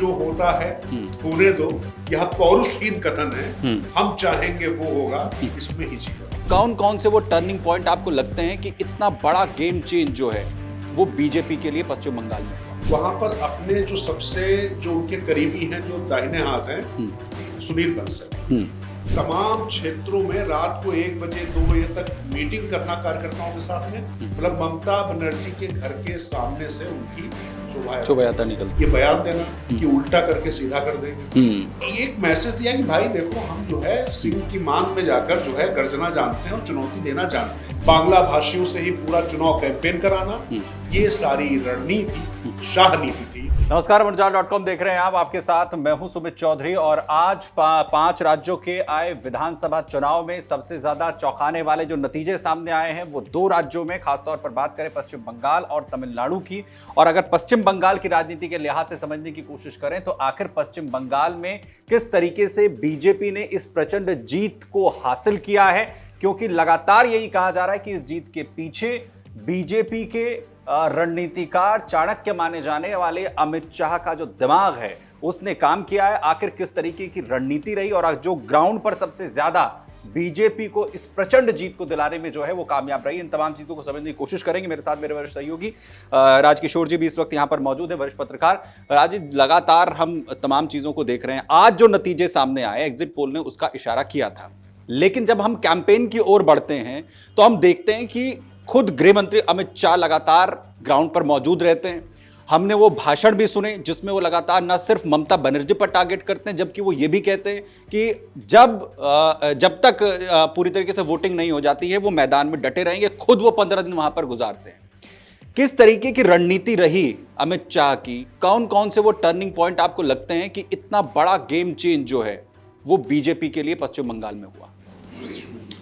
जो होता है होने दो, यह पौरुषहीन कथन है। हम चाहेंगे वो होगा, इसमें ही जीवन। कौन कौन से वो टर्निंग पॉइंट आपको लगते हैं कि इतना बड़ा गेम चेंज जो है वो बीजेपी के लिए पश्चिम बंगाल में हुआ? वहां पर अपने जो उनके करीबी हैं, जो दाहिने हाथ हैं, सुनील बंसल, तमाम क्षेत्रों में रात को 1 बजे 2 बजे तक मीटिंग करना कार्यकर्ताओं के साथ में। मतलब ममता बनर्जी के घर के सामने से उनकी शोभा यात्रा निकलती। ये बयान देना कि उल्टा करके सीधा कर देंगे, एक मैसेज दिया कि भाई देखो, हम जो है सिंह की मांग में जाकर जो है गर्जना जानते हैं और चुनौती देना जानते हैं। बांग्ला भाषियों से ही पूरा चुनाव कैंपेन कराना, ये सारी रणनीति शाह नीति थी। नमस्कार, मुंजाल.com देख रहे हैं आप। आपके साथ मैं हूं सुमित चौधरी। और आज 5 राज्यों के आए विधानसभा चुनाव में सबसे ज्यादा चौंकाने वाले जो नतीजे सामने आए हैं वो 2 राज्यों में, खासतौर पर बात करें पश्चिम बंगाल और तमिलनाडु की। और अगर पश्चिम बंगाल की राजनीति के लिहाज से समझने की कोशिश करें तो आखिर पश्चिम बंगाल में किस तरीके से बीजेपी ने इस प्रचंड जीत को हासिल किया है, क्योंकि लगातार यही कहा जा रहा है कि इस जीत के पीछे बीजेपी के रणनीतिकार, चाणक्य माने जाने वाले अमित शाह का जो दिमाग है उसने काम किया है। आखिर किस तरीके की रणनीति रही और जो ग्राउंड पर सबसे ज्यादा बीजेपी को इस प्रचंड जीत को दिलाने में जो है वो कामयाब रही, इन तमाम चीजों को समझने की कोशिश करेंगे। मेरे साथ मेरे वरिष्ठ सहयोगी राजकिशोर जी भी इस वक्त यहां पर मौजूद है, वरिष्ठ पत्रकार। राज, लगातार हम तमाम चीजों को देख रहे हैं। आज जो नतीजे सामने आए, एग्जिट पोल ने उसका इशारा किया था, लेकिन जब हम कैंपेन की ओर बढ़ते हैं तो हम देखते हैं कि खुद गृह मंत्री अमित शाह लगातार ग्राउंड पर मौजूद रहते हैं। हमने वो भाषण भी सुने जिसमें वो लगातार न सिर्फ ममता बनर्जी पर टारगेट करते हैं, जबकि वो ये भी कहते हैं कि जब तक पूरी तरीके से वोटिंग नहीं हो जाती है वो मैदान में डटे रहेंगे। खुद वो 15 दिन वहां पर गुजारते हैं। किस तरीके की रणनीति रही अमित शाह की? कौन कौन से वो टर्निंग पॉइंट आपको लगते हैं कि इतना बड़ा गेम चेंज जो है वो बीजेपी के लिए पश्चिम बंगाल में हुआ?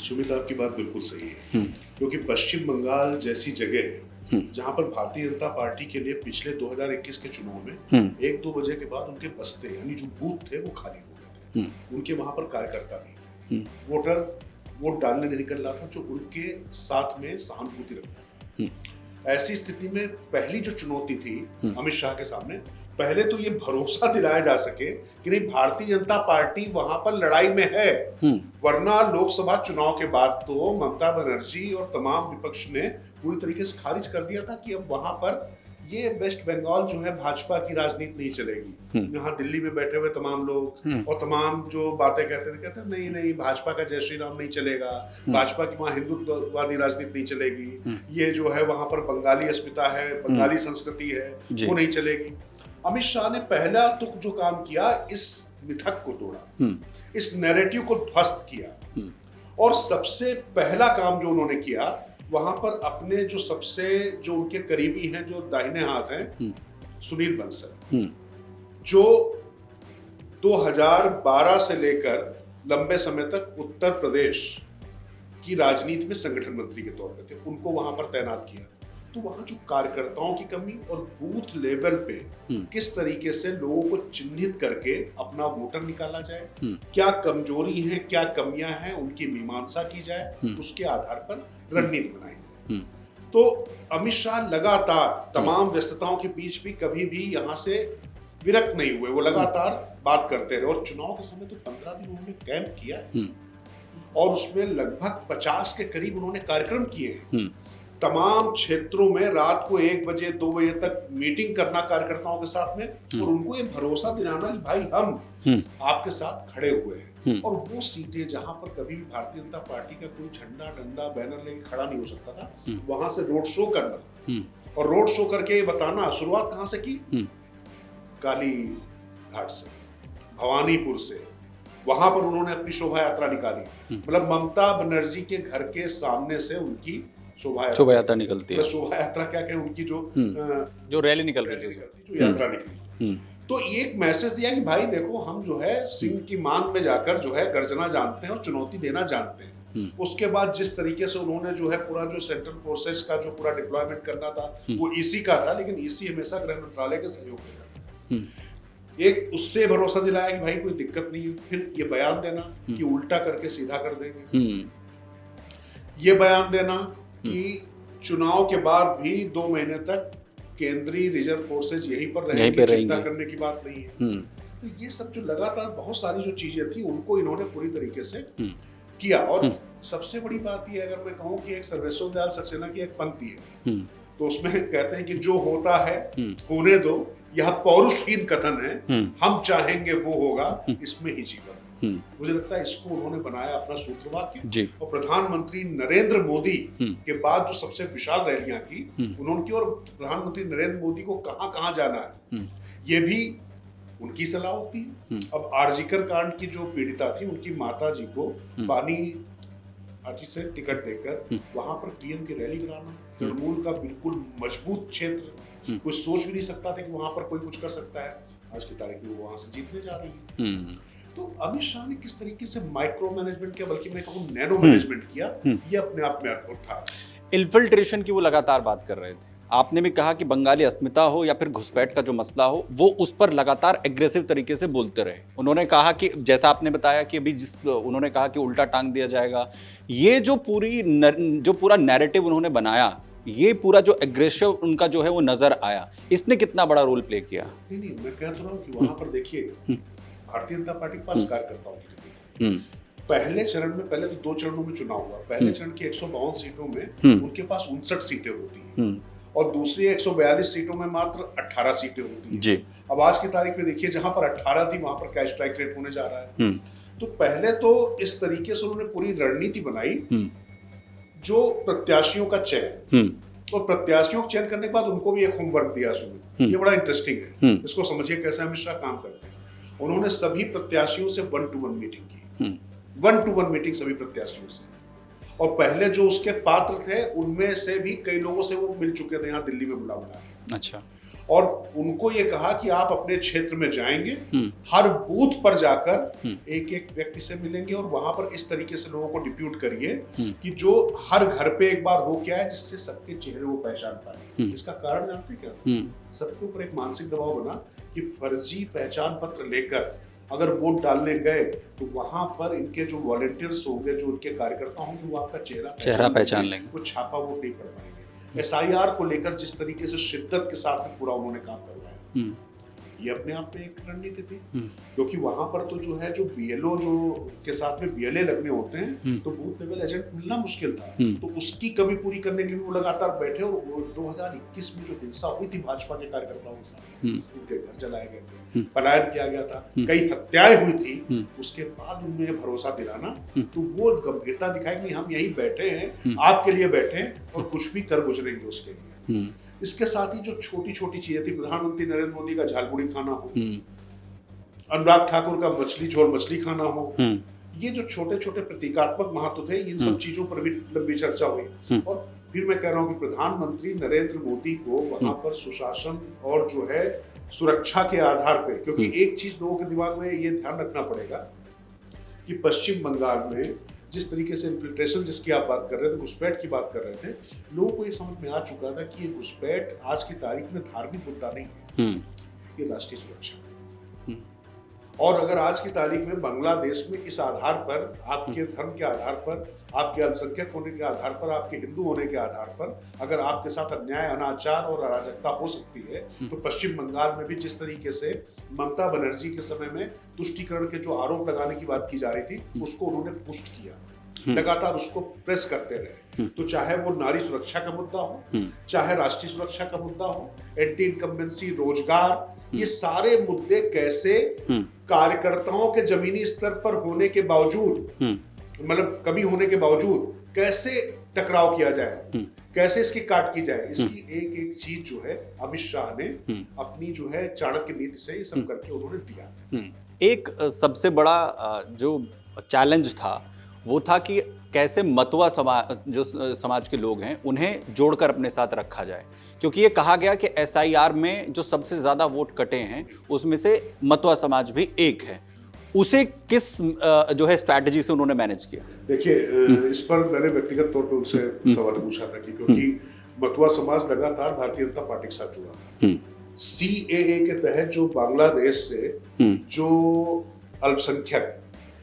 सुमित, आपकी बात बिल्कुल सही है, क्योंकि पश्चिम बंगाल जैसी जगह है जहां पर भारतीय जनता पार्टी के लिए पिछले 2021 के चुनाव में 1-2 बजे के बाद उनके बस्ते यानी जो बूथ थे वो खाली हो गए थे। उनके वहां पर कार्यकर्ता नहीं थे, वोटर वोट डालने नहीं निकल रहा था जो उनके साथ में सहानुभूति रखता था। ऐसी स्थिति में पहली जो चुनौती थी अमित शाह के सामने, पहले तो ये भरोसा दिलाया जा सके कि नहीं, भारतीय जनता पार्टी वहां पर लड़ाई में है। वरना लोकसभा चुनाव के बाद तो ममता बनर्जी और तमाम विपक्ष ने पूरी तरीके से खारिज कर दिया था कि अब वहां पर ये वेस्ट बंगाल जो है भाजपा की राजनीति नहीं चलेगी। यहाँ दिल्ली में बैठे हुए तमाम लोग और तमाम जो बातें कहते नहीं भाजपा का जय श्री राम नहीं चलेगा, भाजपा की वहाँ हिंदुत्ववादी राजनीति नहीं चलेगी, ये जो है वहां पर बंगाली अस्मिता है, बंगाली संस्कृति है, वो नहीं चलेगी। अमित शाह ने पहला तुक जो काम किया, इस मिथक को तोड़ा, इस नैरेटिव को ध्वस्त किया। और सबसे पहला काम जो उन्होंने किया, वहां पर अपने जो उनके करीबी हैं, जो दाहिने हाथ हैं, सुनील बंसल, जो 2012 से लेकर लंबे समय तक उत्तर प्रदेश की राजनीति में संगठन मंत्री के तौर पर थे, उनको वहां पर तैनात किया। तो वहां जो कार्यकर्ताओं की कमी और बूथ लेवल पे किस तरीके से लोगों को चिन्हित करके अपना वोटर निकाला जाए, क्या कमजोरी है, क्या कमियां हैं, उनकी मीमांसा की जाए, उसके आधार पर रणनीति बनाई जाए। तो अमित शाह लगातार तमाम व्यस्तताओं के बीच भी कभी भी यहां से विरक्त नहीं हुए, वो लगातार बात करते रहे। और चुनाव के समय तो 15 दिन उन्होंने कैंप किया और उसमें लगभग 50 के करीब उन्होंने कार्यक्रम किए। तमाम क्षेत्रों में रात को 1 बजे 2 बजे तक मीटिंग करना कार्यकर्ताओं के साथ में, और उनको ये भरोसा दिलाना कि भाई हम आपके साथ खड़े हुए हैं। और वो सीटें जहां पर कभी भी भारतीय जनता पार्टी का कोई झंडा, डंडा, बैनर लेके खड़ा नहीं हो सकता था, वहां से रोड शो करना और रोड शो करके ये बताना। शुरुआत कहां से की? काली घाट से, भवानीपुर से, वहां पर उन्होंने अपनी शोभा यात्रा निकाली। मतलब ममता बनर्जी के घर के सामने से उनकी शोभा यात्रा निकलती है। शोभा यात्रा क्या कहें, उनकी जो रैली निकल रही थी, जो यात्रा निकली, तो एक मैसेज दिया कि भाई देखो, हम जो है सिंह की मांग में जाकर जो है गर्जना जानते हैं और चुनौती देना जानते हैं। उसके बाद जिस तरीके से उन्होंने जो है पूरा जो सेंट्रल फोर्सेस का जो पूरा डिप्लॉयमेंट करना था वो ईसी का था, लेकिन ईसी हमेशा गृह मंत्रालय के सहयोग से करता। एक उससे भरोसा दिलाया कि भाई कोई दिक्कत नहीं है। फिर ये बयान देना कि उल्टा करके सीधा कर देंगे, ये बयान देना कि चुनाव के बाद भी 2 महीने तक केंद्रीय रिजर्व फोर्सेज यहीं पर यहीं पे रहेंगी, चिंता रहेंगी। करने की बात नहीं है। तो ये सब जो लगातार बहुत सारी जो चीजें थी उनको इन्होंने पूरी तरीके से किया। और सबसे बड़ी बात ये अगर मैं कहूँ कि एक सर्वेश्वर दयाल सक्सेना की एक पंक्ति है, तो उसमें कहते हैं कि जो होता है होने दो, यह पौरुषहीन कथन है, हम चाहेंगे वो होगा, इसमें ही जीवन। मुझे लगता है इसको उन्होंने बनाया अपना सूत्रवाक्य। और प्रधानमंत्री नरेंद्र मोदी के बाद जो सबसे विशाल रैलियां की उन्होंने की, और प्रधानमंत्री नरेंद्र मोदी को कहां कहां जाना है ये भी उनकी सलाह होती है। अब आरजीकर कांड की जो पीड़िता थी उनकी माता जी को पानी आर्ची से टिकट देकर वहां पर पीएम की रैली कराना, तृणमूल का बिल्कुल मजबूत क्षेत्र, कोई सोच भी नहीं सकता था कि वहां पर कोई कुछ कर सकता है। आज की तारीख में वो वहां से जीतने जा रही है। तो अमित शाह ने किस तरीके से माइक्रो मैनेजमेंट किया, बल्कि मैं कहूँ नैनो मैनेजमेंट किया, ये अपने आप में अद्भुत था। इन्फिल्ट्रेशन की वो लगातार बात कर रहे थे। आपने भी कहा कि बंगाली अस्मिता हो या फिर घुसपैठ का जो मसला हो, वो उस पर लगातार एग्रेसिव तरीके से बोलते रहे। उन्होंने कहा कि जैसा आपने बताया कि अभी उन्होंने कहा कि उल्टा टांग दिया जाएगा। ये जो पूरा नैरेटिव उन्होंने बनाया, ये पूरा जो एग्रेसिव उनका जो है वो नजर आया, इसने कितना बड़ा रोल प्ले किया? नहीं, मैं कह तो रहा हूँ कि वहां पर देखिए भारतीय जनता पार्टी के पास कार्यकर्ताओं की कमी थी। पहले चरण में, पहले तो 2 चरणों में चुनाव हुआ। पहले चरण की 152 सीटों में उनके पास 59 सीटें होती हैं और दूसरी 142 सीटों में मात्र 18 सीटें होती हैं। जी। अब आज की तारीख में देखिए, जहां पर 18 थी वहां पर क्या स्ट्राइक रेट होने जा रहा है। तो पहले तो इस तरीके से उन्होंने पूरी रणनीति बनाई, जो प्रत्याशियों का चयन, और प्रत्याशियों को चयन करने के बाद उनको भी एक होमवर्क दिया सुमित। ये बड़ा इंटरेस्टिंग है, इसको समझिए कैसे अमित शाह काम करते हैं। उन्होंने सभी प्रत्याशियों से 1-to-1 मीटिंग की, 1-to-1 मीटिंग सभी प्रत्याशियों से। और पहले जो उसके पात्र थे उनमें से भी कई लोगों से वो मिल चुके थे यहाँ दिल्ली में बुला के। अच्छा। और उनको ये कहा कि आप अपने क्षेत्र में जाएंगे, हर बूथ पर जाकर एक एक व्यक्ति से मिलेंगे और वहां पर इस तरीके से लोगों को डिप्यूट करिए कि जो हर घर पे एक बार हो क्या है, जिससे सबके चेहरे वो पहचान पाए। इसका कारण जानते क्या? सबके ऊपर एक मानसिक दबाव बना कि फर्जी पहचान पत्र लेकर अगर वोट डालने गए तो वहां पर इनके जो वॉलंटियर्स होंगे, जो उनके कार्यकर्ता होंगे, वो आपका चेहरा पहचान लेंगे, वो छापा वोट नहीं पढ़ पाएंगे। एसआईआर को लेकर जिस तरीके से शिद्दत के साथ में पूरा उन्होंने काम करवाया, ये अपने आप में एक रणनीति थी। क्योंकि वहां पर तो जो है, जो बीएलओ जो के साथ में बीएलए लगने होते हैं, तो बूथ लेवल एजेंट मिलना मुश्किल था। तो उसकी कमी पूरी करने के लिए वो लगातार बैठे। और 2021 में जो हिंसा हुई थी भाजपा के कार्यकर्ताओं के साथ, उनके घर जलाए गए थे, पलायन किया गया था, कई हत्याएं हुई थी, उसके बाद उनमें भरोसा दिलाना, तो वो गंभीरता दिखाई कि हम यही बैठे हैं, आपके लिए बैठे हैं और कुछ भी कर गुजरेंगे उसके लिए। इसके साथ ही जो छोटी छोटी चीजें थी, प्रधानमंत्री नरेंद्र मोदी का झालमुड़ी खाना हो, अनुराग ठाकुर का मछली झोल मछली खाना हो, ये जो छोटे छोटे प्रतीकात्मक महत्व थे, इन सब चीजों पर भी लंबी चर्चा हुई। और फिर मैं कह रहा हूँ कि प्रधानमंत्री नरेंद्र मोदी को वहां पर सुशासन और जो है सुरक्षा के आधार पे, क्योंकि एक चीज लोगों के दिमाग में ये ध्यान रखना पड़ेगा कि पश्चिम बंगाल में जिस तरीके से इन्फिल्ट्रेशन जिसकी आप बात कर रहे थे, घुसपैठ की बात कर रहे थे, लोगों को ये समझ में आ चुका था कि ये घुसपैठ आज की तारीख में धार्मिक मुद्दा नहीं है, ये राष्ट्रीय सुरक्षा है। और अगर आज की तारीख में बांग्लादेश में इस आधार पर, आपके धर्म के आधार पर, आपके अल्पसंख्यक होने के आधार पर, आपके हिंदू होने के आधार पर अगर आपके साथ अन्याय, अनाचार और अराजकता हो सकती है, तो पश्चिम बंगाल में भी जिस तरीके से ममता बनर्जी के समय में तुष्टीकरण के जो आरोप लगाने की बात की जा रही थी, उसको उन्होंने पुष्ट किया, लगातार उसको प्रेस करते रहे। तो चाहे वो नारी सुरक्षा का मुद्दा हो, चाहे राष्ट्रीय सुरक्षा का मुद्दा हो, एंटी इनकम्बेंसी, रोजगार, ये सारे मुद्दे कैसे कार्यकर्ताओं के जमीनी स्तर पर होने के बावजूद, मतलब कमी होने के बावजूद, कैसे टकराव किया जाए, कैसे इसकी काट की जाए, इसकी एक एक चीज जो है अमित शाह ने अपनी जो है चाणक्य नीति से ये सब करके उन्होंने दिया। एक सबसे बड़ा जो चैलेंज था वो था कि कैसे मतुआ समाज के लोग हैं उन्हें जोड़कर अपने साथ रखा जाए, क्योंकि ये कहा गया कि एसआईआर में जो सबसे ज्यादा वोट कटे हैं उसमें से मतुआ समाज भी एक है। उसे किस जो है स्ट्रैटेजी से उन्होंने मैनेज किया? देखिए, इस पर मैंने व्यक्तिगत तौर पे उनसे सवाल पूछा था कि क्योंकि मतुआ समाज लगातार भारतीय जनता पार्टी के साथ जुड़ा था। सीएए के तहत जो बांग्लादेश से जो अल्पसंख्यक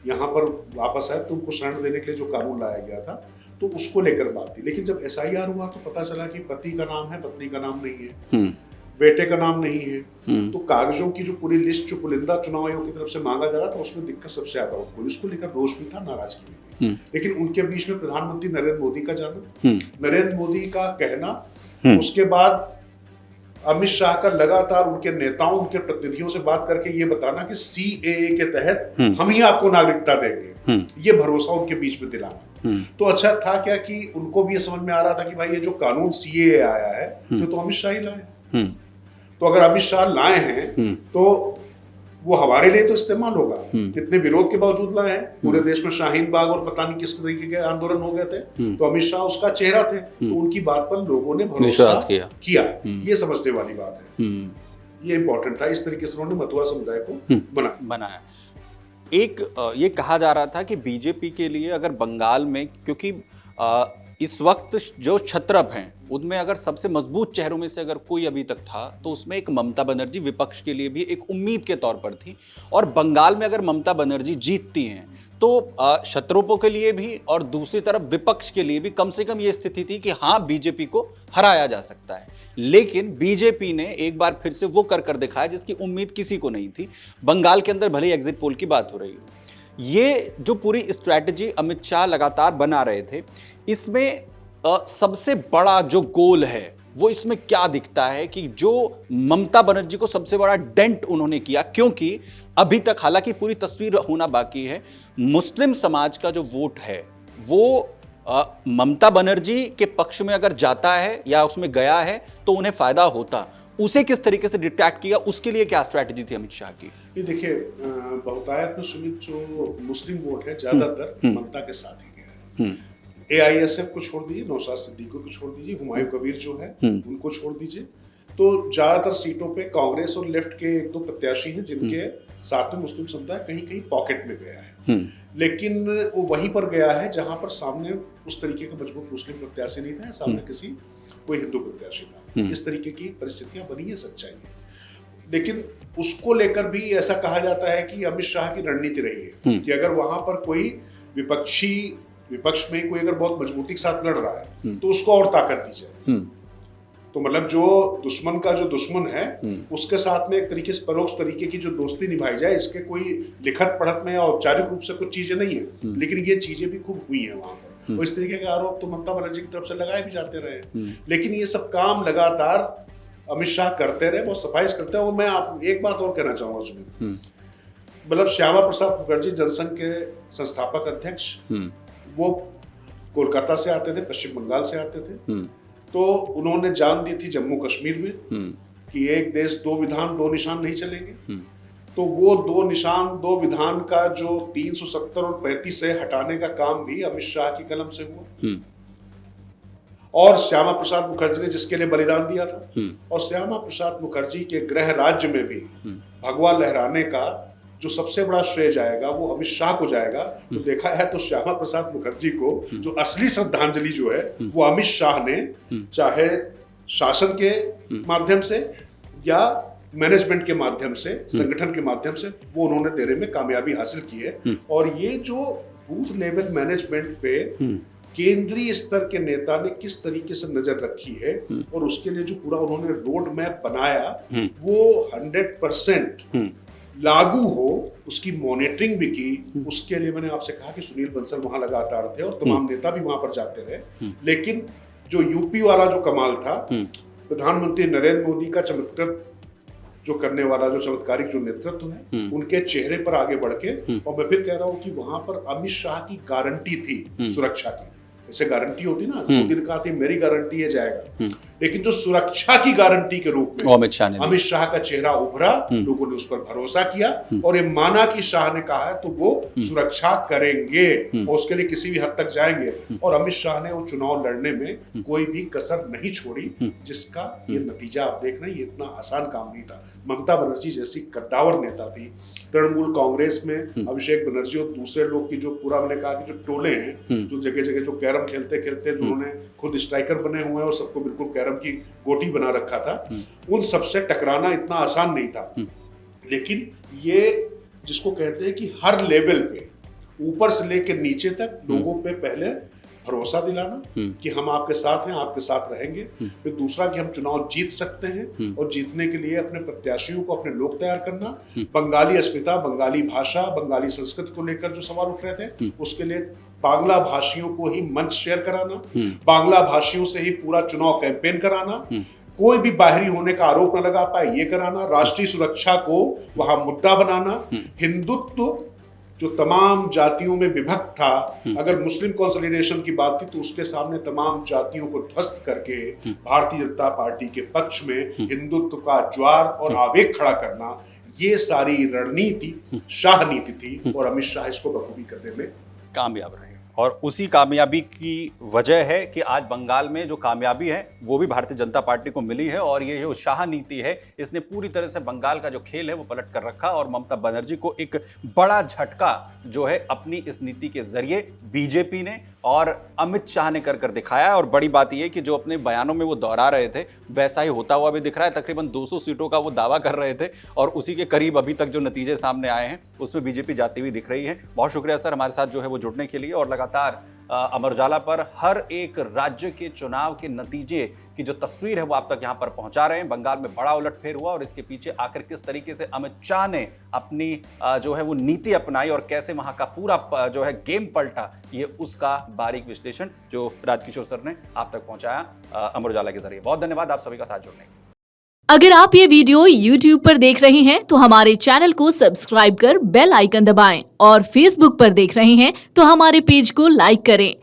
यहाँ पर वापस आए तो उनको शरण देने के लिए जो कानून लाया गया था, तो उसको लेकर बात थी। लेकिन जब एसआईआर हुआ तो पता चला कि पति का नाम है, पत्नी का नाम नहीं है। बेटे का नाम नहीं है, तो कागजों की जो पूरी लिस्ट जो पुलिंदा चुनाव आयोग की तरफ से मांगा जा रहा था उसमें दिक्कत सबसे ज्यादा उनको, इसको लेकर रोष भी था, नाराजगी भी थी। लेकिन उनके बीच में प्रधानमंत्री नरेंद्र मोदी का जाना, नरेंद्र मोदी का कहना, उसके बाद अमित शाह का लगातार उनके नेताओं, उनके प्रतिनिधियों से बात करके ये बताना कि CAA के तहत हम ही आपको नागरिकता देंगे, ये भरोसा उनके बीच में दिलाना। तो अच्छा था क्या कि उनको भी ये समझ में आ रहा था कि भाई ये जो कानून CAA आया है तो अमित शाह ही लाए, तो अगर अमित शाह लाए हैं तो वो हमारे लिए तो इस्तेमाल होगा। इतने विरोध के बावजूद लाए हैं, पूरे देश में शाहीन बाग और पता नहीं किस तरीके के आंदोलन हो गए थे, तो अमित शाह उसका चेहरा थे, तो उनकी बात पर लोगों ने भरोसा किया। ये समझने वाली बात है, ये इंपॉर्टेंट था। इस तरीके से उन्होंने मथुरा समुदाय को बनाया। एक ये कहा जा रहा था कि बीजेपी के लिए अगर बंगाल में, क्योंकि इस वक्त जो छत्रप हैं उनमें अगर सबसे मजबूत चेहरों में से अगर कोई अभी तक था तो उसमें एक ममता बनर्जी विपक्ष के लिए भी एक उम्मीद के तौर पर थी, और बंगाल में अगर ममता बनर्जी जीतती हैं तो छत्रपों के लिए भी और दूसरी तरफ विपक्ष के लिए भी कम से कम ये स्थिति थी कि हाँ, बीजेपी को हराया जा सकता है। लेकिन बीजेपी ने एक बार फिर से वो कर दिखाया जिसकी उम्मीद किसी को नहीं थी। बंगाल के अंदर भले ही एग्जिट पोल की बात हो रही हो, ये जो पूरी स्ट्रैटेजी अमित शाह लगातार बना रहे थे, इसमें सबसे बड़ा जो गोल है वो इसमें क्या दिखता है कि जो ममता बनर्जी को सबसे बड़ा डेंट उन्होंने किया, क्योंकि अभी तक हालांकि पूरी तस्वीर होना बाकी है, मुस्लिम समाज का जो वोट है वो ममता बनर्जी के पक्ष में अगर जाता है या उसमें गया है तो उन्हें फायदा होता। उसे किस तरीके से डिट्रैक्ट किया, उसके लिए क्या स्ट्रैटेजी थी अमित शाह की? ये देखिए, बहुतायत में सुमित जो मुस्लिम वोट है ज्यादातर ममता के साथ ही गया है। AISF को छोड़ दीजिए, नौशाद सिद्दीकी को छोड़ दीजिए, हुमायूं कबीर जो है उनको छोड़ दीजिए, तो ज्यादातर सीटों पे कांग्रेस और लेफ्ट के एक दो प्रत्याशी हैं जिनके साथ में मुस्लिम समुदाय कहीं कहीं पॉकेट में गया है। लेकिन वो वहीं पर गया है जहां पर सामने उस तरीके का मजबूत मुस्लिम प्रत्याशी नहीं था, सामने किसी कोई हिंदू प्रत्याशी था। इस तरीके की परिस्थितियां बनी है, सच्चाई है। लेकिन उसको लेकर भी ऐसा कहा जाता है कि अमित शाह की रणनीति रही है कि अगर वहां पर कोई विपक्ष में कोई अगर बहुत मजबूती के साथ लड़ रहा है तो उसको और ताकत दी जाए। तो मतलब जो दुश्मन का जो दुश्मन है उसके साथ में एक तरीके से परोक्ष तरीके की जो दोस्ती निभाई जाए, इसके कोई लिखत पढ़त में या औपचारिक रूप से कुछ चीजें नहीं है, लेकिन ये चीजें भी खूब हुई है वहां पर। और इस तरीके के आरोप तो ममता बनर्जी की तरफ से लगाए भी जाते रहे, लेकिन ये सब काम लगातार अमित शाह करते रहे, बहुत सफाई से करते हैं। और मैं आप एक बात और कहना चाहूंगा सुमित, मतलब श्यामा प्रसाद मुखर्जी जनसंघ के संस्थापक अध्यक्ष, वो कोलकाता से आते थे, पश्चिम बंगाल से आते थे, तो उन्होंने जान दी थी जम्मू कश्मीर में कि एक देश दो विधान दो निशान नहीं चलेंगे। तो वो दो निशान दो विधान का जो 370 और 35 से हटाने का काम भी अमित शाह की कलम से हुआ, और श्यामा प्रसाद मुखर्जी ने जिसके लिए बलिदान दिया था। और श्यामा प्रसाद मुखर्जी के गृह राज्य में भी भगवा लहराने का जो सबसे बड़ा श्रेय जाएगा वो अमित शाह को जाएगा। तो देखा है तो श्यामा प्रसाद मुखर्जी को जो असली श्रद्धांजलि जो है वो अमित शाह ने चाहे शासन के माध्यम से या मैनेजमेंट के माध्यम से, संगठन के माध्यम से, वो उन्होंने देने में कामयाबी हासिल की है। और ये जो बूथ लेवल मैनेजमेंट पे केंद्रीय स्तर के नेता ने किस तरीके से नजर रखी है और उसके लिए जो पूरा उन्होंने रोड मैप बनाया वो 100% लागू हो, उसकी मॉनिटरिंग भी की। उसके लिए मैंने आपसे कहा कि सुनील बंसल वहां लगातार थे और तमाम नेता भी वहां पर जाते रहे। लेकिन जो यूपी वाला जो कमाल था, प्रधानमंत्री नरेंद्र मोदी का चमत्कृत जो करने वाला जो चमत्कारिक जो नेतृत्व है, उनके चेहरे पर आगे बढ़ के, और मैं फिर कह रहा हूं कि वहां पर अमित शाह की गारंटी थी सुरक्षा की। ऐसे गारंटी होती ना, मोदी ने कहा थी मेरी गारंटी है जाएगा, लेकिन जो सुरक्षा की गारंटी के रूप में अमित शाह का चेहरा उभरा, लोगों ने उस पर भरोसा किया और ये माना कि शाह ने कहा है तो वो सुरक्षा करेंगे और उसके लिए किसी भी हद तक जाएंगे। और अमित शाह ने वो चुनाव लड़ने में कोई भी कसर नहीं छोड़ी, जिसका ये नतीजा आप देख रहे हैं। ये इतना आसान काम नहीं था। ममता बनर्जी जैसी कद्दावर नेता थी, तृणमूल कांग्रेस में अभिषेक बनर्जी और दूसरे लोग की जो पूरा मैंने कहा कि जो टोले हैं, जो जगह जगह जो कैरम खेलते खेलते जिन्होंने खुद स्ट्राइकर बने हुए हैं और सबको बिल्कुल कैरम की गोटी बना रखा था, उन सबसे टकराना इतना आसान नहीं था। लेकिन ये जिसको कहते हैं कि हर लेवल पे ऊपर से लेकर नीचे तक लोगों पे पहले भरोसा दिलाना कि हम आपके साथ हैं, आपके साथ रहेंगे। फिर दूसरा कि हम चुनाव जीत सकते हैं और जीतने के लिए अपने प्रत्याशियों को, अपने लोग तैयार करना। बंगाली अस्मिता, बंगाली भाषा, बंगाली संस्कृति को लेकर जो सवाल उठ रहे थे उसके लिए बांग्ला भाषियों को ही मंच शेयर कराना, बांग्ला भाषियों से ही पूरा चुनाव कैंपेन कराना, कोई भी बाहरी होने का आरोप न लगा पाए ये कराना, राष्ट्रीय सुरक्षा को वहां मुद्दा बनाना, हिंदुत्व जो तमाम जातियों में विभक्त था, अगर मुस्लिम कंसोलिडेशन की बात थी तो उसके सामने तमाम जातियों को ध्वस्त करके भारतीय जनता पार्टी के पक्ष में हिंदुत्व का ज्वार और आवेग खड़ा करना, ये सारी रणनीति शाह नीति थी और अमित शाह इसको बखूबी करने में कामयाब रहे। और उसी कामयाबी की वजह है कि आज बंगाल में जो कामयाबी है वो भी भारतीय जनता पार्टी को मिली है। और ये जो शाह नीति है इसने पूरी तरह से बंगाल का जो खेल है वो पलट कर रखा और ममता बनर्जी को एक बड़ा झटका जो है अपनी इस नीति के जरिए बीजेपी ने और अमित शाह ने कर दिखाया। और बड़ी बात यह कि जो अपने बयानों में वो दोहरा रहे थे वैसा ही होता हुआ भी दिख रहा है। तकरीबन 200 सीटों का वो दावा कर रहे थे और उसी के करीब अभी तक जो नतीजे सामने आए हैं उसमें बीजेपी जाती हुई दिख रही है। बहुत शुक्रिया सर हमारे साथ जो है वो जुड़ने के लिए। और लगातार अमर उजाला पर हर एक राज्य के चुनाव के नतीजे की जो तस्वीर है वो आप तक यहां पर पहुंचा रहे हैं। बंगाल में बड़ा उलटफेर हुआ और इसके पीछे आखिर किस तरीके से अमित शाह ने अपनी जो है वो नीति अपनाई और कैसे वहां का पूरा जो है गेम पलटा, ये उसका बारीक विश्लेषण जो राजकिशोर सर ने आप तक पहुंचाया अमर उजाला के जरिए। बहुत धन्यवाद आप सभी का साथ जुड़ने के लिए। अगर आप ये वीडियो YouTube पर देख रहे हैं तो हमारे चैनल को सब्सक्राइब कर बेल आइकन दबाएं और Facebook पर देख रहे हैं तो हमारे पेज को लाइक करें।